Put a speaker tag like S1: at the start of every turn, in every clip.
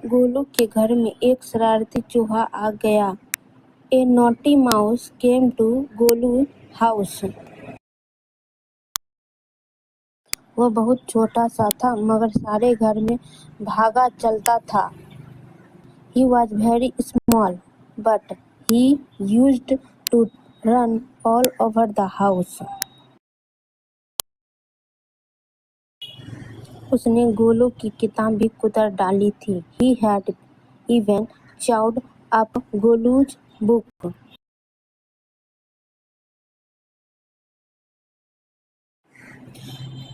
S1: गोलू के घर में एक शरारती चूहा आ गया। A naughty mouse came to Golu house. वह बहुत छोटा सा था मगर सारे घर में भागा चलता था। He was very small, but he used to run all over the house. उसने गोलू की किताब भी कुतर डाली थी। He had even chewed up Golu's book.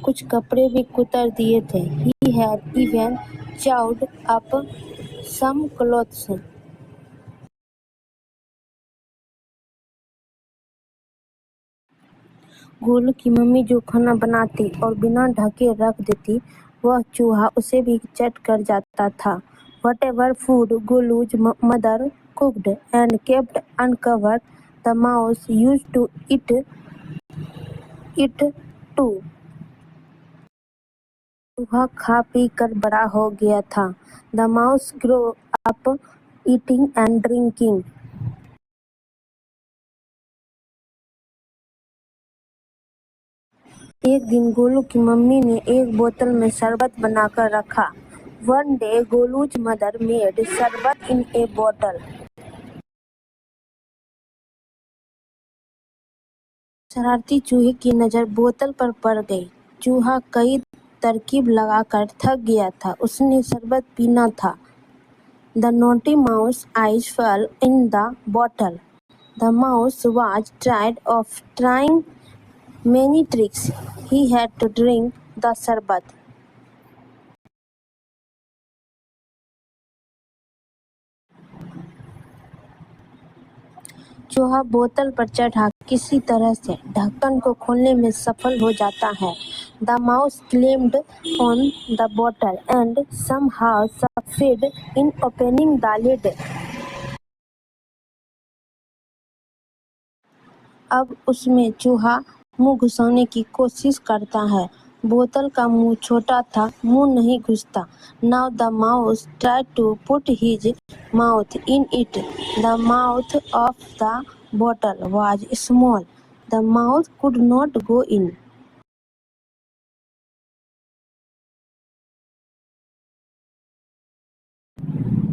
S1: कुछ कपड़े भी कुतर दिए थे। He had even chewed up some clothes. Golu की मम्मी जो खाना बनाती और बिना ढके रख देती, वह चूहा उसे भी चट कर जाता था। Whatever food Golu's mother cooked and kept uncovered, the mouse used to eat it too. चूहा खा पी कर बड़ा हो गया था। The mouse grew up eating and drinking. एक दिन गोलू की मम्मी ने एक बोतल में शरबत बनाकर रखा। One day Golu's mother made शरबत in a bottle. शरारती चूहे की नज़र बोतल पर पड़ गई। चूहा कई तरकीब लगाकर थक गया था। उसने शरबत पीना था। The naughty mouse eyes fell in the bottle. The mouse was tired of trying many tricks. He had to drink the शरबत. चूहा बोतल पर चढ़ा किसी तरह से ढक्कन को खोलने में सफल हो जाता है। The mouse climbed on the bottle and somehow succeeded in opening the lid. अब उसमें चूहा मुंह घुसाने की कोशिश करता है। बोतल का मुंह छोटा था, मुंह नहीं घुसता। Now the mouse tried to put his mouth in it. The mouth of the bottle was small. The mouth could not go in.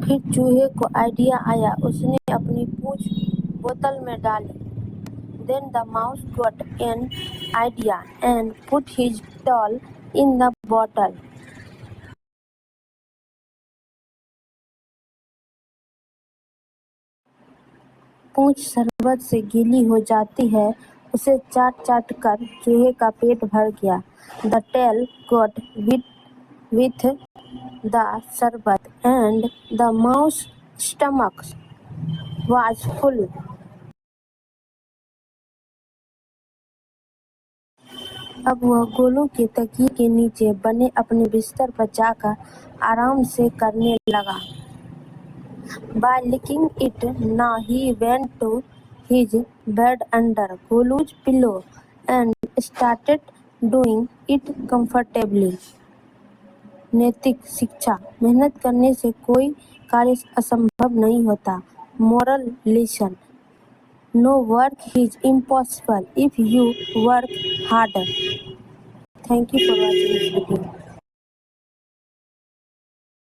S1: फिर चूहे को आइडिया आया। उसने अपनी पूंछ बोतल में डाली। Then the mouse got an idea and put his tail in the bottle. पूंछ शरबत से गीली हो जाती है। उसे चाट-चाट कर चूहे का पेट भर गया। The tail got wet with the शरबत and the mouse's stomach was full. अब वह गोलू के तकिए के नीचे बने अपने बिस्तर पर जाकर आराम से करने लगा। By licking it, now he went to his bed under Golu's pillow and started doing it comfortably. नैतिक शिक्षा: मेहनत करने से कोई कार्य असंभव नहीं होता। Moral lesson: No work is impossible if you work harder. Thank you for watching this video.